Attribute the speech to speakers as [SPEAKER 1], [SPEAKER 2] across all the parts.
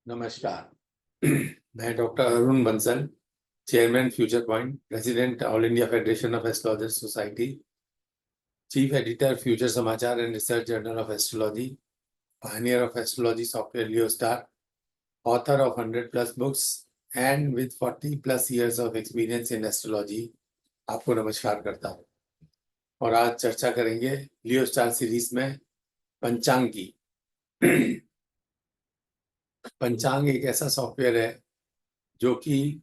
[SPEAKER 1] नमस्कार। मैं doctor Arun Bansal, chairman future point, president all India federation of astrologers society, chief editor future समाचार and research journal of astrology, pioneer of astrology software LeoStar, author of 100 plus books and with 40 plus years of experience in astrology, आपको नमस्कार करता हूँ। और आज चर्चा करेंगे लियोस्टार series में पंचांग की। पंचांग एक ऐसा सॉफ्टवेयर है जो कि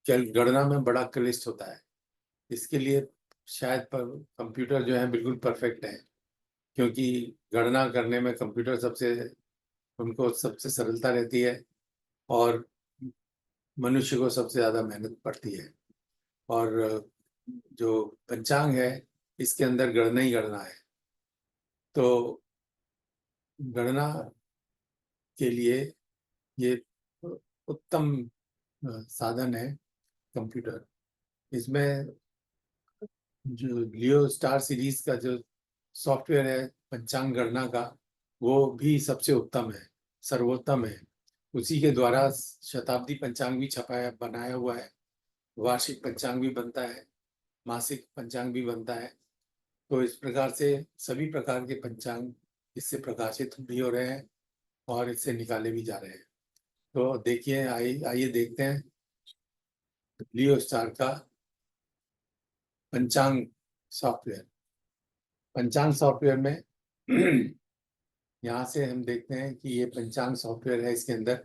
[SPEAKER 1] गणना में बड़ा क्लिष्ट होता है। इसके लिए शायद पर कंप्यूटर जो है बिल्कुल परफेक्ट है, क्योंकि गणना करने में कंप्यूटर उनको सबसे सरलता रहती है और मनुष्य को सबसे ज़्यादा मेहनत पड़ती है। और जो पंचांग है इसके अंदर गणना ही गणना है। तो गणना के लिए ये उत्तम साधन है कंप्यूटर। इसमें जो लियो स्टार सीरीज का जो सॉफ्टवेयर है पंचांग गणना का, वो भी सबसे उत्तम है, सर्वोत्तम है। उसी के द्वारा शताब्दी पंचांग भी छपाया बनाया हुआ है, वार्षिक पंचांग भी बनता है, मासिक पंचांग भी बनता है। तो इस प्रकार से सभी प्रकार के पंचांग इससे प्रकाशित भी हो रहे हैं और इससे निकाले भी जा रहे हैं। तो देखिए, आइए देखते हैं लियो स्टार का पंचांग सॉफ्टवेयर। पंचांग सॉफ्टवेयर में यहाँ से हम देखते हैं कि ये पंचांग सॉफ्टवेयर है। इसके अंदर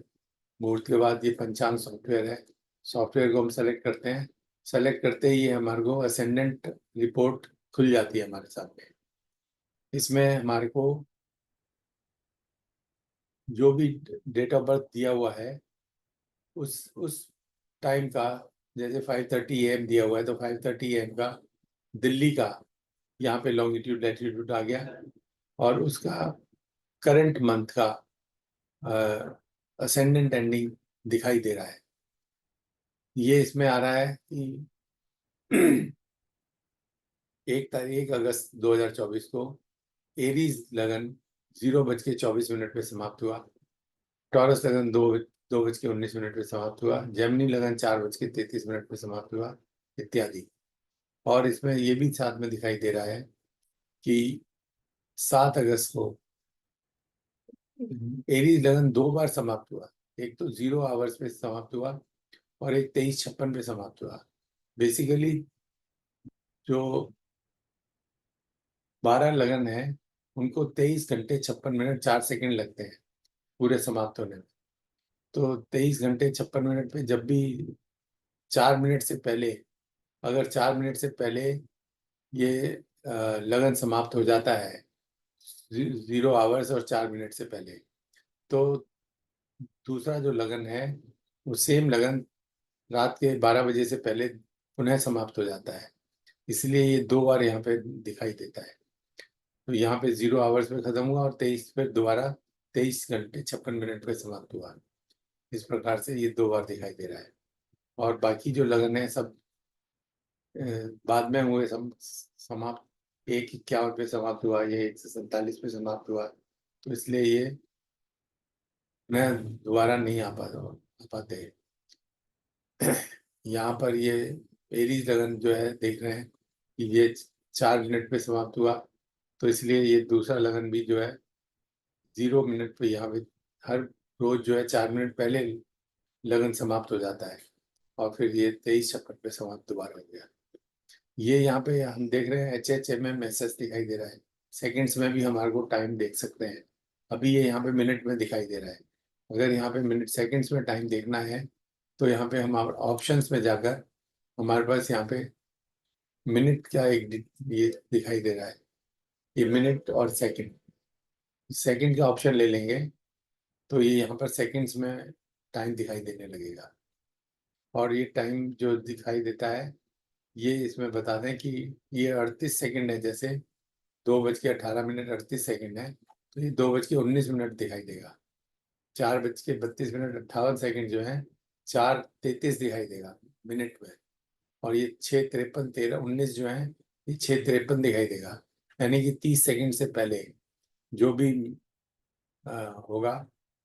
[SPEAKER 1] मुहूर्त के बाद ये पंचांग सॉफ्टवेयर है। सॉफ्टवेयर को हम सेलेक्ट करते हैं। सेलेक्ट करते ही ये हमारे को असेंडेंट रिपोर्ट खुल जाती है हमारे सामने। इसमें हमारे को जो भी डेट ऑफ बर्थ दिया हुआ है उस टाइम का, जैसे 5:30 AM दिया हुआ है तो 5:30 AM का दिल्ली का यहाँ पे लॉन्गिट्यूड लैटिट्यूड आ गया और उसका करंट मंथ का असेंडेंट एंडिंग दिखाई दे रहा है। ये इसमें आ रहा है कि 1 अगस्त 2024 को एरीज लगन 0:24 पे समाप्त हुआ। टॉरस लगन 2:19 पे समाप्त हुआ। जेमिनी लगन 4:33 पे समाप्त हुआ, इत्यादि। और इसमें ये भी साथ में दिखाई दे रहा है कि 7 अगस्त को एरीज लगन 2 बार समाप्त हुआ। एक तो 0 आवर्स पे समाप्त हुआ और एक 23:56 पे समाप्त हुआ। बेसिकली जो 12 लगन है उनको 23 घंटे 56 मिनट 4 सेकंड लगते हैं पूरे समाप्त होने में। तो 23 घंटे 56 मिनट पे जब भी 4 मिनट से पहले, अगर 4 मिनट से पहले ये लगन समाप्त हो जाता है, 0 आवर्स और 4 मिनट से पहले, तो दूसरा जो लगन है वो सेम लगन रात के 12 बजे से पहले पुनः समाप्त हो जाता है। इसलिए ये 2 बार यहाँ पे दिखाई देता है। तो यहाँ पे 0 आवर्स में खत्म हुआ और 23 पे दोबारा 23 घंटे 56 मिनट पे समाप्त हुआ। इस प्रकार से ये 2 बार दिखाई दे रहा है। और बाकी जो लगन है सब बाद में हुए, समाप्त 1:51 पे समाप्त हुआ, ये 1:47 पे समाप्त हुआ। तो इसलिए ये मैं दोबारा नहीं आ पाते। यहाँ पर ये एरीज लगन जो है देख रहे हैं कि ये 4 मिनट पे समाप्त हुआ। तो इसलिए ये दूसरा लगन भी जो है 0 मिनट पे यहाँ पे हर रोज जो है 4 मिनट पहले लगन समाप्त हो जाता है और फिर ये 23:56 पे समाप्त दोबारा हो गया। ये यहाँ पे हम देख रहे हैं HHMM दिखाई दे रहा है। सेकंड्स में भी हमारे को टाइम देख सकते हैं। अभी ये यहाँ पे मिनट में दिखाई दे रहा है। अगर यहाँ पे मिनट सेकंड्स में टाइम देखना है तो यहाँ पे हम ऑप्शंस में जाकर हमारे पास यहाँ पे मिनट का ये दिखाई दे रहा है, ये मिनट और सेकंड। सेकंड का ऑप्शन ले लेंगे तो ये यहाँ पर सेकंड्स में टाइम दिखाई देने लगेगा। और ये टाइम जो दिखाई देता है ये इसमें बता दें कि ये 38 सेकंड है। जैसे 2:18 मिनट 38 सेकंड है तो ये 2:19 मिनट दिखाई देगा। 4:32 मिनट 58 सेकंड जो है 4:33 दिखाई देगा मिनट में। और ये 6:53 13 19 जो है ये 6:53 दिखाई देगा। यानी कि 30 सेकंड से पहले जो भी होगा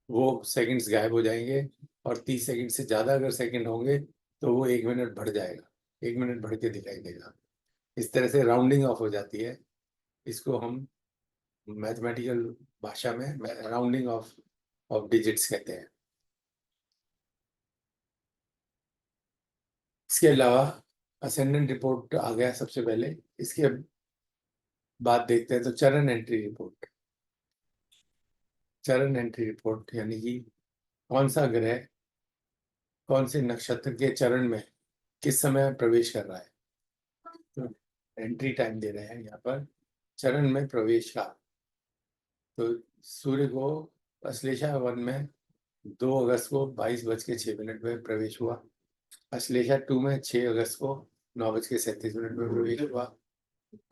[SPEAKER 1] वो सेकंड्स गायब हो जाएंगे, और 30 सेकंड से ज़्यादा अगर सेकंड होंगे तो वो 1 मिनट बढ़ जाएगा, 1 मिनट बढ़ के दिखाई देगा। इस तरह से राउंडिंग ऑफ हो जाती है। इसको हम मैथमेटिकल भाषा में राउंडिंग ऑफ डिजिट्स कहते हैं। इसके अलावा असेंडेंट रिपोर्ट आ गया सबसे पहले। इसके बाद देखते हैं तो चरण एंट्री रिपोर्ट। चरण एंट्री रिपोर्ट यानी कि कौन सा ग्रह कौन से नक्षत्र के चरण में किस समय प्रवेश कर रहा है। तो एंट्री टाइम दे रहे हैं यहाँ पर चरण में प्रवेश का। तो सूर्य को अश्लेषा वन में 2 अगस्त को 22:06 में प्रवेश हुआ। अश्लेषा 2 में 6 अगस्त को 9:37 में प्रवेश हुआ।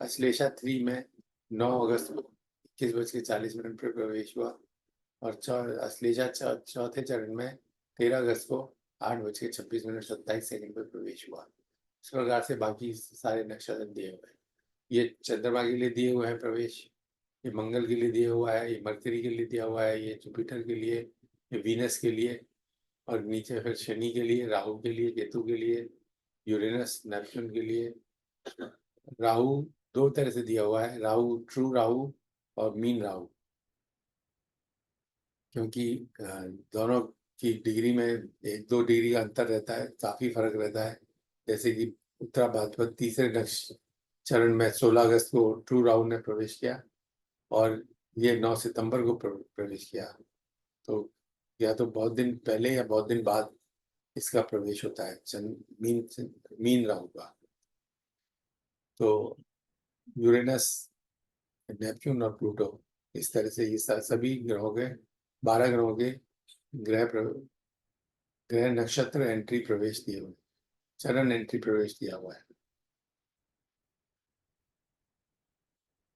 [SPEAKER 1] अश्लेषा 3 में 9 अगस्त को 21:40 पर प्रवेश हुआ। और अश्लेषा चौथे चरण में 13 अगस्त को 8:26 पर प्रवेश हुआ। इस प्रकार से बाकी सारे नक्षत्र दिए हुए हैं। ये चंद्रमा के लिए दिए हुए हैं प्रवेश, ये मंगल के लिए दिया हुआ है, ये मरकरी के लिए दिया हुआ है, ये जुपिटर के लिए, ये वीनस के लिए, और नीचे फिर शनि के लिए, राहु के लिए, केतु के लिए, यूरेनस नेपच्यून के लिए। राहु 2 तरह से दिया हुआ है, राहु ट्रू राहु और मीन राहु, क्योंकि दोनों की डिग्री में 1-2 डिग्री का अंतर रहता है, काफी फर्क रहता है। जैसे कि उत्तरा भाद्रपद तीसरे नक्ष चरण में 16 अगस्त को ट्रू राहु ने प्रवेश किया, और ये 9 सितंबर को प्रवेश किया। तो या तो बहुत दिन पहले या बहुत दिन बाद इसका प्रवेश होता है मीन राहु का। तो यूरेनस, नेपच्यून और प्लूटो, इस तरह से ये सभी ग्रहों के 12 ग्रहों के ग्रह नक्षत्र एंट्री प्रवेश दिए हुए, चरण एंट्री प्रवेश दिया हुआ है।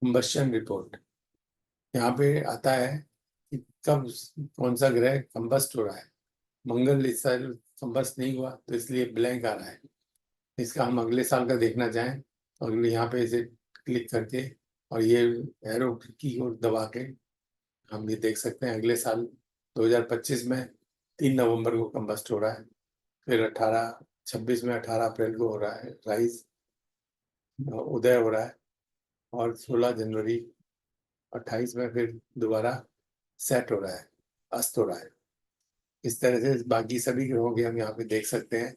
[SPEAKER 1] कंबस्शन रिपोर्ट यहाँ पे आता है कि कब कौन सा ग्रह कंबस्ट हो रहा है। मंगल इस साल कंबस्ट नहीं हुआ तो इसलिए ब्लैंक आ रहा है। इसका हम अगले साल का देखना चाहें तो अगले यहाँ पे इसे क्लिक करके और ये एरो की ओर दबा के हम ये देख सकते हैं अगले साल 2025 में 3 नवंबर को कंबस्ट हो रहा है। फिर 26 में 18 अप्रैल को हो रहा है राइज, उदय हो रहा है। और 16 जनवरी 28 में फिर दोबारा सेट हो रहा है, अस्त हो रहा है। इस तरह से बाकी सभी ग्रहों के हम यहाँ पे देख सकते हैं।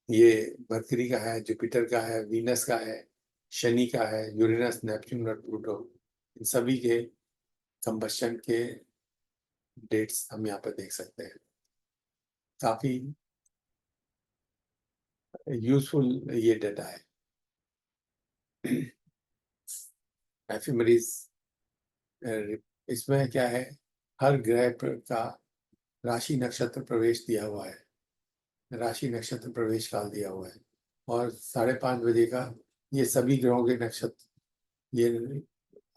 [SPEAKER 1] ये मरकरी का है, जुपिटर का है, वीनस का है, शनि का है, यूरेनस, नेपच्यून और प्लूटो, इन सभी के कंबस्शन के डेट्स हम यहाँ पर देख सकते हैं। काफी यूजफुल ये डेटा है। एफिमरीज इसमें क्या है, हर ग्रह का राशि नक्षत्र प्रवेश दिया हुआ है, राशि नक्षत्र प्रवेश काल दिया हुआ है, और 5:30 बजे का ये सभी ग्रहों के नक्षत्र ये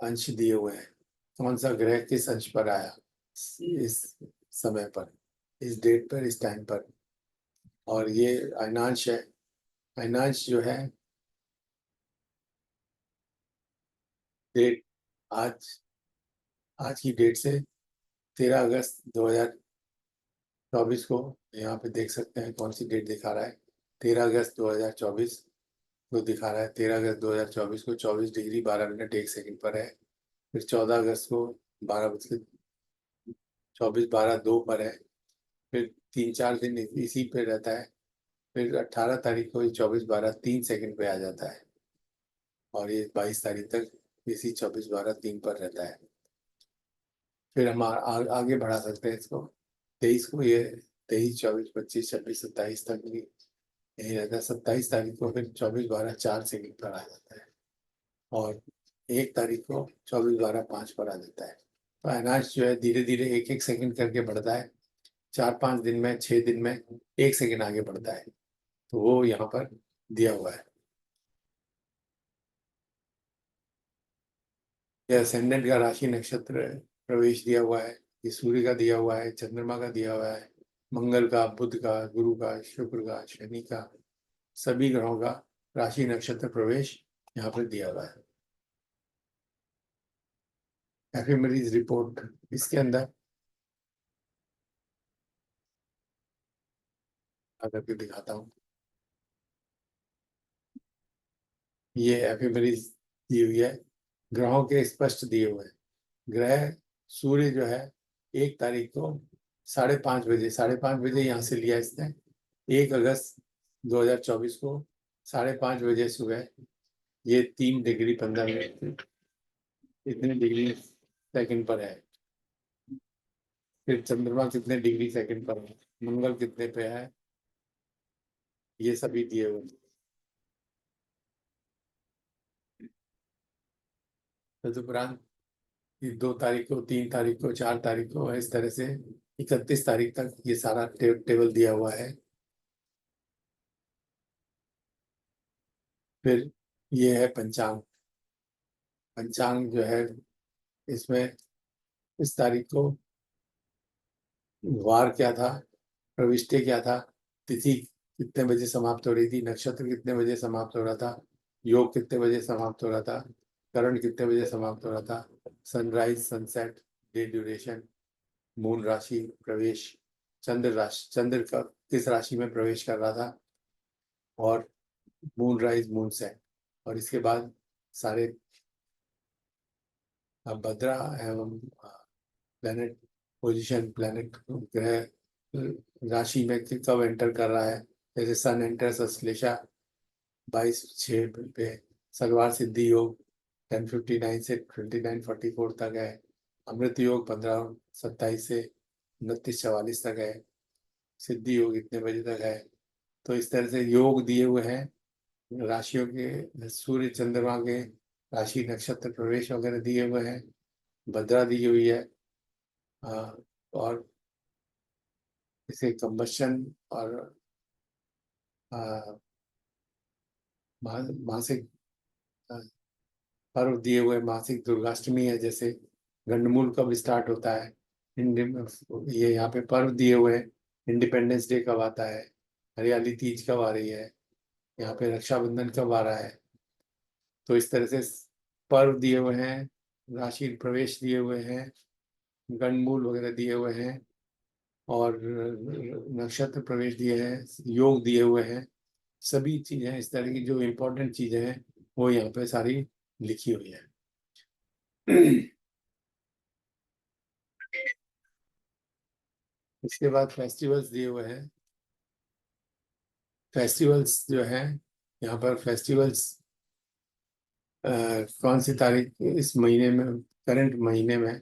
[SPEAKER 1] अंश दिए हुए हैं। कौन सा ग्रह किस अंश पर आया इस समय पर, इस डेट पर, इस टाइम पर। और ये अयनांश है। अयनांश जो है डेट आज आज की डेट से 13 अगस्त 2024 को यहाँ पे देख सकते हैं कौन सी डेट दिखा रहा है। 13 अगस्त 2024 को दिखा रहा है। 13 अगस्त 2024 को 24 डिग्री 12 मिनट 1 सेकंड पर है। फिर 14 अगस्त को 12:24 पर है। फिर 3-4 दिन इसी पे रहता है। फिर 18 तारीख को 24:12 3 सेकंड पे आ जाता है, और ये 22 तारीख तक इसी 24:12 3 पर रहता है। फिर हम आगे बढ़ा सकते हैं इसको। 23 को ये 23, 24, 25, 26, 27 तक भी यही रहता है। 27 तारीख को फिर 24:12 4 सेकंड पर आ जाता है, और 1 तारीख को 24:12 5 पर आ जाता है। तो अनाज जो है धीरे धीरे 1-1 सेकंड करके बढ़ता है। 4-5 दिन में, 6 दिन में 1 सेकंड आगे बढ़ता है। तो वो यहाँ पर दिया हुआ है। ये असेंडेंट का राशि नक्षत्र प्रवेश दिया हुआ है। ये सूर्य का दिया हुआ है, चंद्रमा का दिया हुआ है, मंगल का, बुध का, गुरु का, शुक्र का, शनि का, सभी ग्रहों का राशि नक्षत्र प्रवेश यहाँ पर दिया हुआ है। एफिमेरीज रिपोर्ट, इसके अंदर करके दिखाता हूँ। ये एफिमेरीज दी हुई है, ग्रहों के स्पष्ट दिए हुए हैं। ग्रह सूर्य जो है 1 तारीख को 5:30 बजे, 5:30 बजे यहाँ से लिया इसने, 1 अगस्त 2024 को 5:30 बजे सुबह, ये 3 डिग्री 15 मिनट, इतने डिग्री सेकंड पर है। फिर चंद्रमा कितने डिग्री सेकंड पर है, मंगल कितने पे है, ये सभी दिए हुए हैं। तदुपरांत 2 तारीख को, 3 तारीख को, 4 तारीख को, इस तरह से 31 तारीख तक ये सारा टेबल दिया हुआ है। फिर ये है पंचांग। पंचांग जो है, इसमें इस तारीख को वार क्या था, प्रविष्टि क्या था, तिथि कितने बजे समाप्त हो रही थी, नक्षत्र कितने बजे समाप्त हो रहा था, योग कितने बजे समाप्त हो रहा था, करण कितने बजे समाप्त हो रहा था, sunrise sunset, day duration, moon राशि प्रवेश, चंद्र का किस राशि में प्रवेश कर रहा था, और मून राइज मून सेट, और इसके बाद सारे भद्रा एवं प्लैनेट पोजीशन, प्लैनेट ग्रह राशि में कब एंटर कर रहा है। जैसे सन एंटर्स अश्लेषा 22/6 पे, सलवार सिद्धि योग 10:59 से 29:44 तक है, अमृत योग 15:27 से 29:44 तक है, सिद्धि योग इतने बजे तक है। तो इस तरह से योग दिए हुए हैं, राशियों के सूर्य चंद्रमा के राशि नक्षत्र प्रवेश वगैरह दिए हुए हैं, भद्रा दी हुई है। और इसे कंबशन और मासिक पर्व दिए हुए, मासिक दुर्गाष्टमी है जैसे, गंडमूल कब स्टार्ट होता है, ये यहाँ पे पर्व दिए हुए हैं, इंडिपेंडेंस डे कब आता है, हरियाली तीज कब आ रही है, यहाँ पे रक्षाबंधन कब आ रहा है। तो इस तरह से पर्व दिए हुए हैं, राशि प्रवेश दिए हुए हैं, गंडमूल वगैरह दिए हुए हैं, और नक्षत्र प्रवेश दिए हैं, योग दिए हुए हैं, सभी चीजें इस तरह की जो इम्पोर्टेंट चीजें हैं वो यहाँ पे सारी लिखी हुई है। इसके बाद फेस्टिवल्स दिए हुए हैं। फेस्टिवल्स जो है, यहाँ पर फेस्टिवल्स कौन सी तारीख इस महीने में, करंट महीने में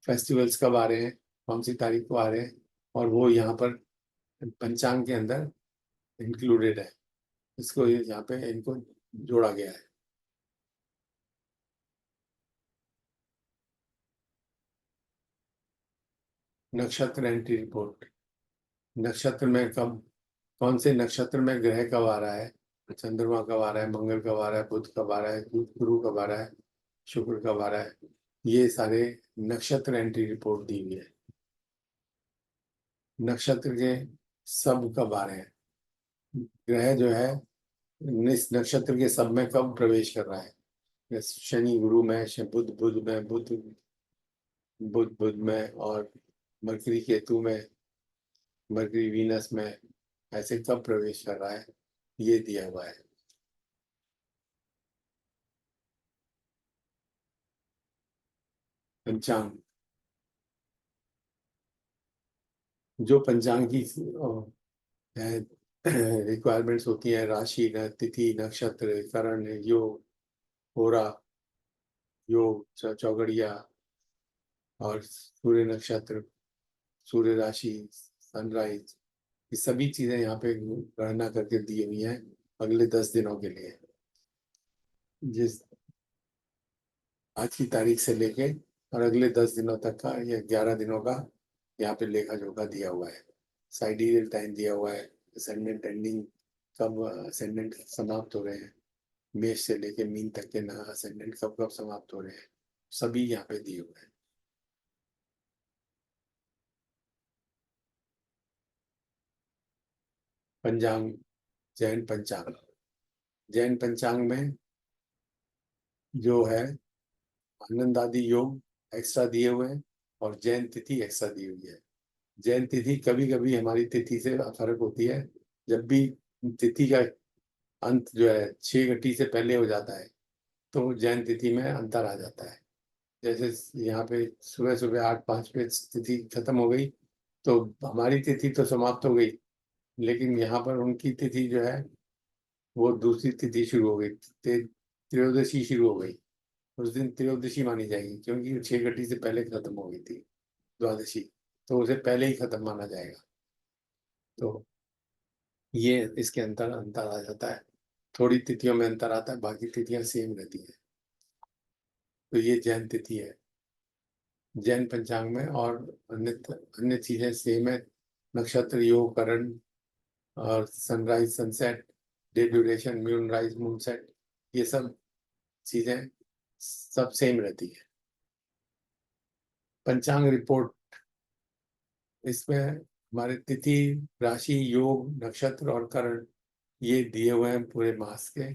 [SPEAKER 1] फेस्टिवल्स कब आ रहे हैं, कौन सी तारीख को आ रहे हैं, और वो यहाँ पर पंचांग के अंदर इंक्लूडेड है। इसको यहाँ पे इनको जोड़ा गया है। नक्षत्र एंट्री रिपोर्ट, नक्षत्र में कब, कौन से नक्षत्र में ग्रह कब आ रहा है, चंद्रमा कब आ रहा है, मंगल कब आ रहा है, बुध कब आ रहा है, गुरु कब आ रहा है, शुक्र कब आ रहा है, ये सारे नक्षत्र एंट्री रिपोर्ट दी हुई है। नक्षत्र के सब कब आ रहे हैं, ग्रह जो है इस नक्षत्र के सब में कब प्रवेश कर रहा है, जैसे शनि गुरु में, बुध बुध में, बुध में, और मरकरी केतु में, मरकरी वीनस में, ऐसे कब प्रवेश कर रहा है, ये दिया हुआ है। पंचांग, जो पंचांग की रिक्वायरमेंट्स होती हैं, राशि तिथि नक्षत्र करण योग होरा योग चौगड़िया, और सूर्य नक्षत्र, सूर्य राशि, सनराइज, ये सभी चीजें यहाँ पे गणना करके दी हुई हैं अगले 10 दिनों के लिए। जिस आज की तारीख से लेके और अगले 10 दिनों तक का, या 11 दिनों का यहाँ पे लेखा जोखा दिया हुआ है। साइडियल टाइम दिया हुआ है, असेंडेंट एंडिंग कब, असेंडेंट समाप्त हो रहे हैं, मेष से लेके मीन तक के ना असेंडेंट कब कब समाप्त हो रहे हैं, सभी यहाँ पे दिए हुए हैं। पंचांग, जैन पंचांग, जैन पंचांग में जो है आनंद आदि योग एक्स्ट्रा दिए हुए हैं, और जैन तिथि एक्स्ट्रा दी हुई है। जैन तिथि कभी कभी हमारी तिथि से फर्क होती है। जब भी तिथि का अंत जो है 6 घटी से पहले हो जाता है तो जैन तिथि में अंतर आ जाता है। जैसे यहाँ पे सुबह सुबह 8:05 पे तिथि खत्म हो गई तो हमारी तिथि तो समाप्त हो गई, लेकिन यहाँ पर उनकी तिथि जो है वो दूसरी तिथि शुरू हो गई। त्रयोदशी शुरू हो गई। उस दिन त्रयोदशी मानी जाएगी क्योंकि 6 घटी से पहले खत्म हो गई थी द्वादशी, तो उसे पहले ही खत्म माना जाएगा। तो ये इसके अंतर अंतर आ जाता है। थोड़ी तिथियों में अंतर आता है, बाकी तिथियां सेम रहती हैं। तो ये जैन तिथि है जैन पंचांग में। और अन्य अन्य चीजें सेम है। नक्षत्र, योग, करण और sunrise, sunset, day duration, moon rise, moon set, ये सब चीजें सब सेम रहती है। पंचांग रिपोर्ट, इसमें हमारे तिथि, राशि, योग, नक्षत्र और करण ये दिए हुए हैं पूरे मास के,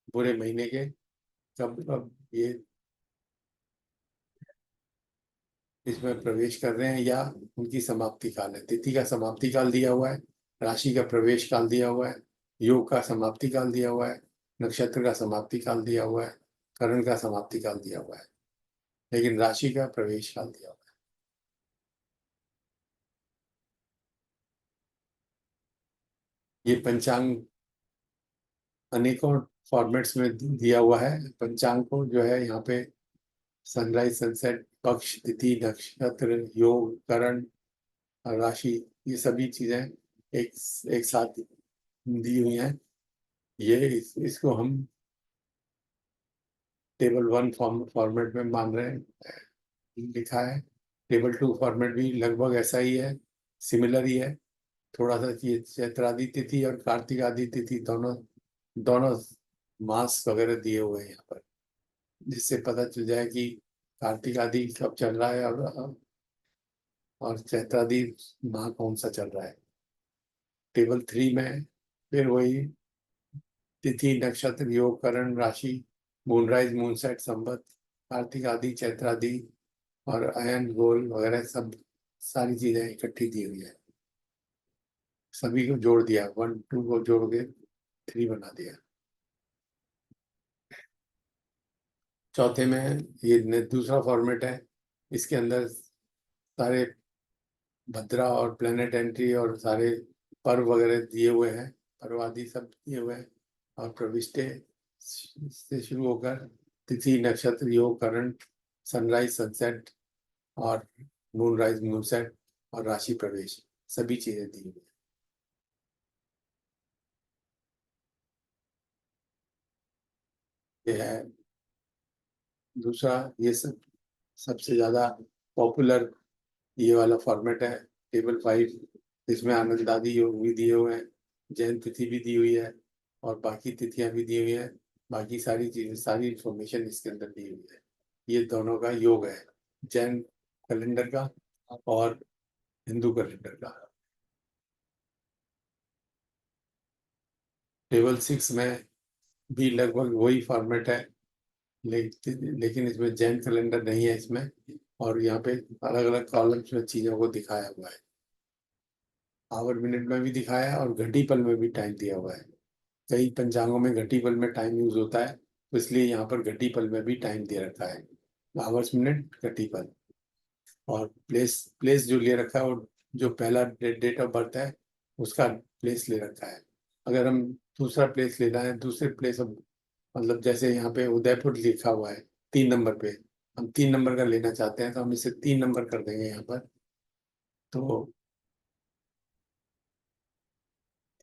[SPEAKER 1] पूरे महीने के। कब कब ये इसमें प्रवेश कर रहे हैं या उनकी समाप्ति काल है। तिथि का समाप्ति काल दिया हुआ है, राशि का प्रवेश काल दिया हुआ है, योग का समाप्ति काल दिया हुआ है, नक्षत्र का समाप्ति काल दिया हुआ है, करण का समाप्ति काल दिया हुआ है, लेकिन राशि का प्रवेश काल दिया हुआ है। ये पंचांग अनेकों फॉर्मेट्स में दिया हुआ है। पंचांग को जो है यहाँ पे सनराइज, सनसेट, पक्ष, तिथि, नक्षत्र, योग, करण और राशि, ये सभी चीजें एक एक साथ दी हुई हैं। इसको हम टेबल 1 फॉर्मेट में मान रहे हैं, लिखा है। टेबल 2 फॉर्मेट भी लगभग ऐसा ही है, सिमिलर ही है। थोड़ा सा ये चैत्रादि तिथि और कार्तिक आदि तिथि दोनों दोनों मास वगैरह दिए हुए हैं यहाँ पर, जिससे पता चल जाए कि कार्तिक आदि कब चल रहा है और चैत्रादि माह कौन सा चल रहा है। टेबल 3 में फिर वही तिथि, नक्षत्र, योग, करण, राशि, मूनराइज, मूनसेट, संवत, कार्तिक आदि, चैत्रादि और अयन, गोल वगैरह सब सारी चीजें इकट्ठी दी हुई है। सभी को जोड़ दिया, 1 2 को जोड़ के 3 बना दिया। चौथे में ये दूसरा फॉर्मेट है। इसके अंदर सारे भद्रा और प्लेनेट एंट्री और सारे पर्व वगैरह दिए हुए हैं, पर्व आदि सब दिए हुए हैं। और प्रविष्टे से शुरू होकर तिथि, नक्षत्र, योग, करण, सनराइज, सनसेट और मून राइज, मून सेट और राशि प्रवेश, सभी चीजें दी हुई हैं। ये है दूसरा। ये सब सबसे ज्यादा पॉपुलर ये वाला फॉर्मेट है, टेबल 5। इसमें आनंद आदि योग भी दिए हुए हैं, जैन तिथि भी दी हुई है और बाकी तिथियां भी दी हुई हैं। बाकी सारी चीजें, सारी इंफॉर्मेशन इसके अंदर दी हुई है। ये दोनों का योग है, जैन कैलेंडर का और हिंदू कैलेंडर का। टेबल 6 में भी लगभग वही फॉर्मेट है, लेकिन इसमें जैन कैलेंडर नहीं है इसमें। और यहाँ पे अलग अलग कॉलम्स में चीजों को दिखाया हुआ है। आवर मिनट में भी दिखाया है और घटी पल में भी टाइम दिया हुआ है। कई पंचांगों में घटी पल में टाइम यूज होता है, तो इसलिए यहाँ पर घटी पल में भी टाइम दे रखा है। आवर्स, मिनट, घटी पल। और प्लेस प्लेस जो ले रखा है और जो पहला डेट ऑफ बर्थ है उसका प्लेस ले रखा है। अगर हम दूसरा प्लेस लेना है, दूसरे प्लेस ऑफ, मतलब जैसे यहाँ पे उदयपुर लिखा हुआ है 3 नंबर पे, हम 3 नंबर का लेना चाहते हैं तो हम इसे 3 नंबर कर देंगे यहाँ पर। तो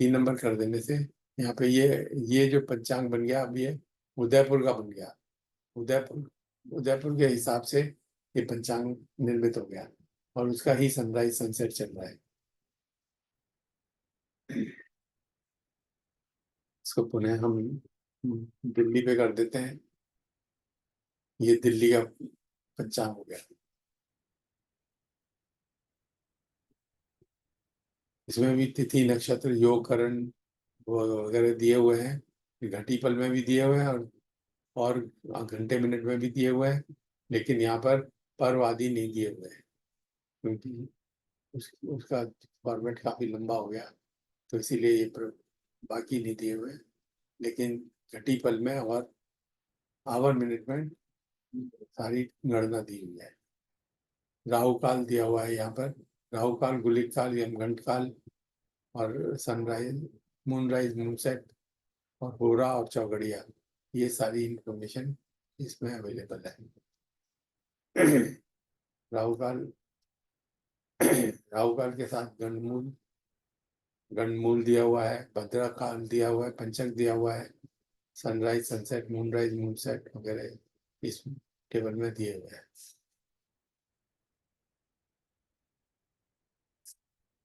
[SPEAKER 1] 3 नंबर कर देने से यहाँ पे ये जो पंचांग बन गया, अब ये उदयपुर का बन गया। उदयपुर उदयपुर के हिसाब से ये पंचांग निर्मित हो गया और उसका ही सनराइज, सनसेट चल रहा है। इसको पुनः हम दिल्ली पे कर देते हैं। ये दिल्ली का पंचांग हो गया। इसमें भी तिथि, नक्षत्र, योग, करण वगैरह दिए हुए हैं। घटी पल में भी दिए हुए हैं और घंटे मिनट में भी दिए हुए हैं, लेकिन यहाँ पर पर्व आदि नहीं दिए हुए हैं, क्योंकि उसका फॉर्मेट काफी लंबा हो गया, तो इसीलिए ये बाकी नहीं दिए हुए, लेकिन घटी पल में और आवर मिनट में सारी गणना दी हुई है। राहु काल दिया हुआ है यहाँ पर, राहु काल, गुलिक काल, यमगंट काल और सनराइज, मूनराइज, मूनसेट और होरा और चौगड़िया, ये सारी इंफॉर्मेशन इसमें अवेलेबल है। राहु काल राहु काल के साथ गंडमूल दिया हुआ है, भद्रा काल दिया हुआ है, पंचक दिया हुआ है, सनराइज, सनसेट, मूनराइज, मूनसेट वगैरह इस टेबल में दिए हुए हैं।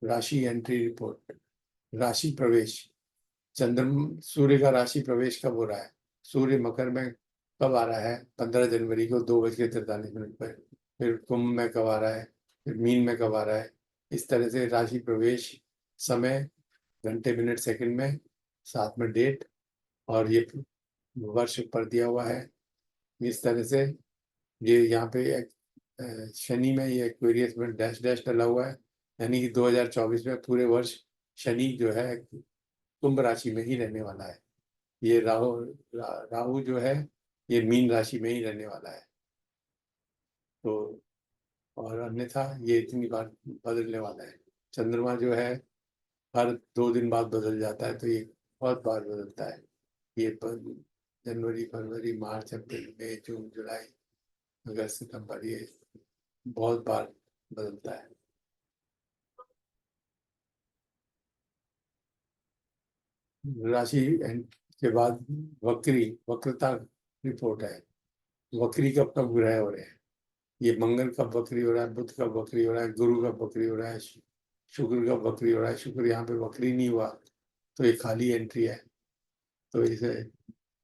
[SPEAKER 1] राशि एंट्री रिपोर्ट, राशि प्रवेश, सूर्य का राशि प्रवेश कब हो रहा है, सूर्य मकर में कब आ रहा है, 15 जनवरी को 2:43 पर, फिर कुंभ में कब आ रहा है, फिर मीन में कब आ रहा है। इस तरह से राशि प्रवेश, समय, घंटे, मिनट, सेकंड में, साथ में डेट, और ये वर्ष पर दिया हुआ है। इस तरह से ये यहाँ पे शनि में ये एक्वेरियस में डैश डैश डला हुआ है, यानी कि 2024 में पूरे वर्ष शनि जो है कुंभ राशि में ही रहने वाला है। ये राहु जो है ये मीन राशि में ही रहने वाला है। तो और अन्यथा ये इतनी बार बदलने वाला है। चंद्रमा जो है हर 2 दिन बाद बदल जाता है, तो ये बहुत बार बदलता है। ये जनवरी, फरवरी, मार्च, अप्रैल, मई, जून, जुलाई, अगस्त, सितंबर, ये बहुत बार बदलता है। राशि के बाद वक्रता रिपोर्ट है। वक्री कब कब ग्रह हो रहे हैं, ये मंगल कब वक्री हो रहा है, बुध कब वक्री हो रहा है, गुरु कब वक्री हो रहा है, शुक्र कब वक्री हो रहा है। शुक्र यहाँ पे वक्री नहीं हुआ, तो ये खाली एंट्री है। तो इसे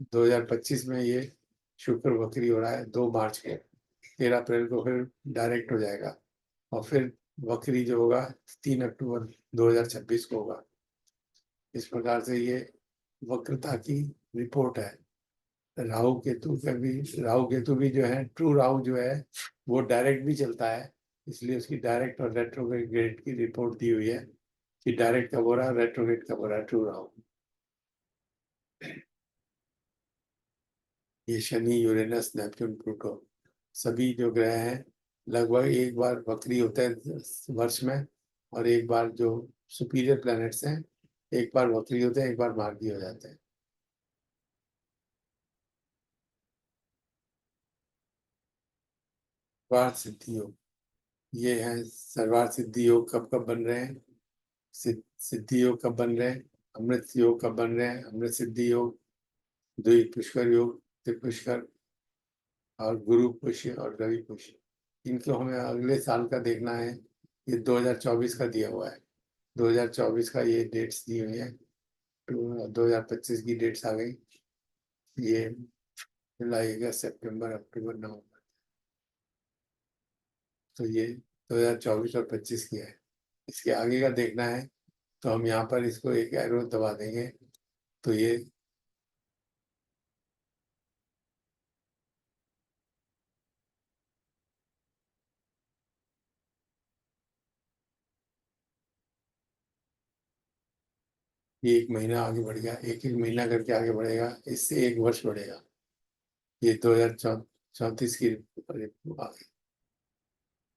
[SPEAKER 1] 2025 में ये शुक्र वक्री हो रहा है 2 मार्च को, 13 अप्रैल को फिर डायरेक्ट हो जाएगा, और फिर वक्री जो होगा 3 अक्टूबर 2026 को होगा। इस प्रकार से ये वक्रता की रिपोर्ट है। राहु केतु भी जो है, ट्रू राहु जो है वो डायरेक्ट भी चलता है, इसलिए उसकी डायरेक्ट और रेट्रोग्रेड की रिपोर्ट दी हुई है कि डायरेक्ट कब हो रहा है, रेट्रोग्रेड कब हो रहा है ट्रू राहु। ये शनि, यूरेनस, नेपच्यून, प्लूटो, सभी जो ग्रह हैं लगभग एक बार वक्री होते हैं वर्ष में, और एक बार जो सुपीरियर प्लैनेट्स हैं एक बार वक्री होते हैं, एक बार मार्गी हो जाते हैं। सर्वार्थ सिद्धि योग, ये है सर्वार्थ सिद्धि योग कब कब बन रहे हैं, सिद्धि योग कब बन रहे हैं, अमृत योग कब बन रहे हैं, अमृत सिद्धि योग, द्वि पुष्कर योग, त्रिपुष्कर, और गुरु पुष्य और रवि पुष्य, इनको हमें अगले साल का देखना है। ये 2024 का दिया हुआ है, 2024 का ये डेट्स दी हुई है, 2025 की डेट्स आ गई। ये जुलाई, अगस्त, सितंबर, अक्टूबर, नवंबर, तो ये 2024 और 25 की है। इसके आगे का देखना है, तो हम यहाँ पर इसको एक एरो दबा देंगे, तो ये एक महीना आगे बढ़ गया, एक एक महीना करके आगे बढ़ेगा, इससे एक वर्ष बढ़ेगा। ये 2034 की आ गई,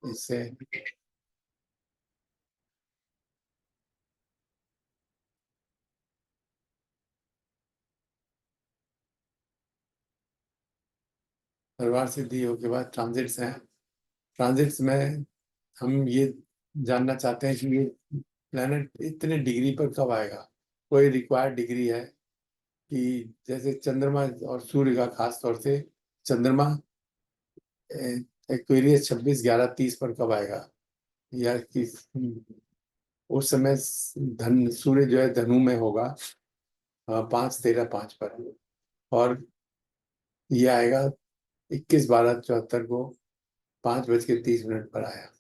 [SPEAKER 1] इससे परिवार सिद्धि योग के बाद ट्रांजिट्स हैं। ट्रांजिट्स में हम ये जानना चाहते हैं कि ये प्लेनेट इतने डिग्री पर कब आएगा। कोई रिक्वायर्ड डिग्री है कि जैसे चंद्रमा और सूर्य का, खास तौर से चंद्रमा एक्वेरियस 26/11/30 पर कब आएगा, या किस उस समय सूर्य जो है धनु में होगा 5-13-5 पर, और ये आएगा 21/12/74 को 5:30 पर आया।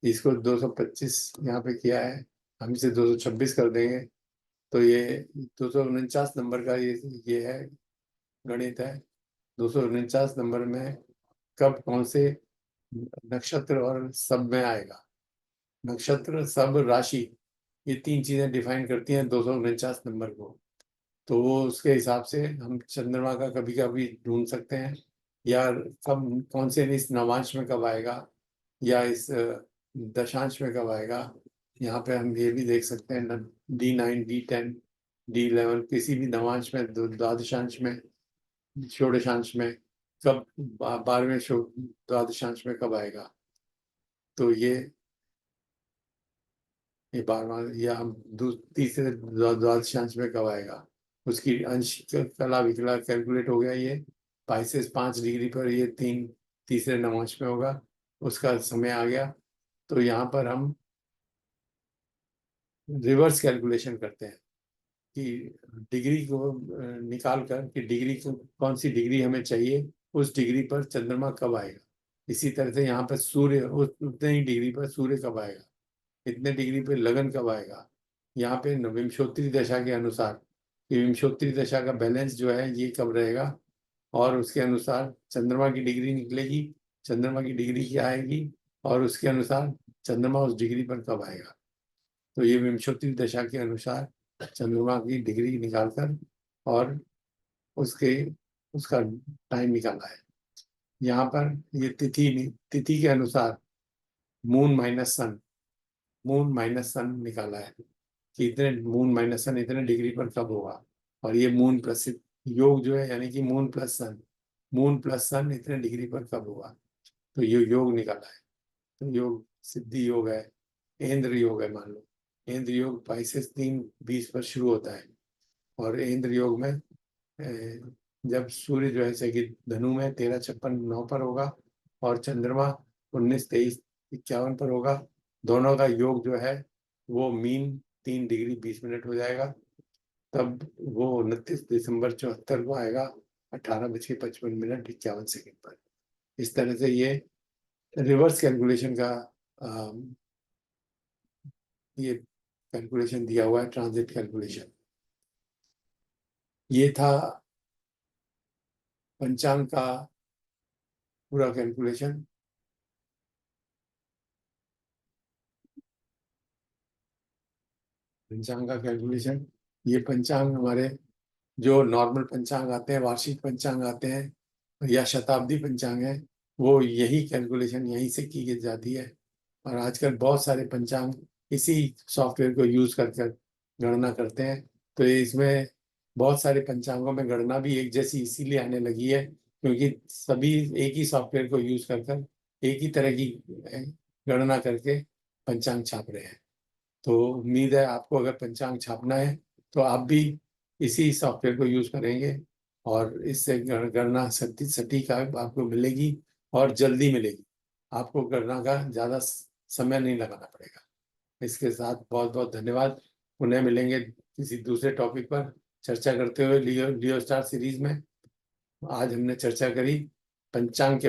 [SPEAKER 1] इसको 225 यहाँ पे किया है, हम इसे 226 कर देंगे, तो ये 249 नंबर का ये है, गणित है। 249 नंबर में कब कौन से नक्षत्र और सब में आएगा, नक्षत्र, सब, राशि, ये 3 चीजें डिफाइन करती हैं 249 नंबर को। तो वो उसके हिसाब से हम चंद्रमा का कभी कभी ढूंढ सकते हैं, या कब कौन से इस नवांश में कब आएगा, या इस दशांश में कब आएगा। यहाँ पे हम ये भी देख सकते हैं D9, D10, D11 किसी भी नवांश में, द्वादशांश में, षोडशांश में कब, 12वें द्वादशांश में कब आएगा। तो ये 12वां, या हम तीसरे द्वादशांश में कब आएगा, उसकी अंश कला विकला कैलकुलेट हो गया। ये 22 से 5 डिग्री पर ये तीसरे नवांश में होगा, उसका समय आ गया। तो यहाँ पर हम रिवर्स कैलकुलेशन करते हैं कि डिग्री को निकाल कर, कि डिग्री को कौन सी डिग्री हमें चाहिए, उस डिग्री पर चंद्रमा कब आएगा। इसी तरह से यहाँ पर सूर्य उतने ही डिग्री पर सूर्य कब आएगा, इतने डिग्री पे लगन कब आएगा। यहाँ पे विंशोत्तरी दशा के अनुसार, ये विंशोत्तरी दशा का बैलेंस जो है ये कब रहेगा, और उसके अनुसार चंद्रमा की डिग्री निकलेगी, चंद्रमा की डिग्री क्या आएगी, और उसके अनुसार चंद्रमा उस डिग्री पर कब आएगा। तो ये विंशोत्तरी दशा के अनुसार चंद्रमा की डिग्री निकालकर और उसके उसका टाइम निकाला है। यहाँ पर ये तिथि के अनुसार मून माइनस सन, मून माइनस सन निकाला है कि इतने मून माइनस सन इतने डिग्री पर कब होगा। और ये मून प्लस योग जो है, यानी कि मून प्लस सन, मून प्लस सन इतने डिग्री पर कब होगा। तो ये योग निकाला है। तो योग सिद्धि योग है, इंद्र योग है। मान लो इंद्र योग 22 से 3:20 पर शुरू होता है, और इंद्र योग में जब सूर्य जो है जैसे कि धनु में 13:56 पर होगा, और चंद्रमा 19:23:51 पर होगा, दोनों का योग जो है वो मीन 3 डिग्री 20 मिनट हो जाएगा। तब वो 29 दिसंबर 74 को आएगा, 18:55 पर। इस तरह से ये रिवर्स कैलकुलेशन का ये कैलकुलेशन दिया हुआ है, ट्रांजिट कैलकुलेशन। ये था पंचांग का पूरा कैलकुलेशन। पंचांग का कैलकुलेशन, ये पंचांग हमारे जो नॉर्मल पंचांग आते हैं, वार्षिक पंचांग आते हैं, या शताब्दी पंचांग है, वो यही कैलकुलेशन यहीं से की जाती है। और आजकल बहुत सारे पंचांग इसी सॉफ्टवेयर को यूज कर कर गणना करते हैं। तो इसमें बहुत सारे पंचांगों में गणना भी एक जैसी इसीलिए आने लगी है क्योंकि सभी एक ही सॉफ्टवेयर को यूज कर कर एक ही तरह की गणना करके पंचांग छाप रहे हैं। तो उम्मीद है आपको अगर पंचांग छापना है तो आप भी इसी सॉफ्टवेयर को यूज करेंगे, और इससे गणना सटीक आपको मिलेगी, और जल्दी मिलेगी। आपको गणना का ज़्यादा समय नहीं लगाना पड़ेगा। इसके साथ बहुत बहुत धन्यवाद। पुनः मिलेंगे किसी दूसरे टॉपिक पर चर्चा करते हुए लियो लियो स्टार सीरीज में। आज हमने चर्चा करी पंचांग के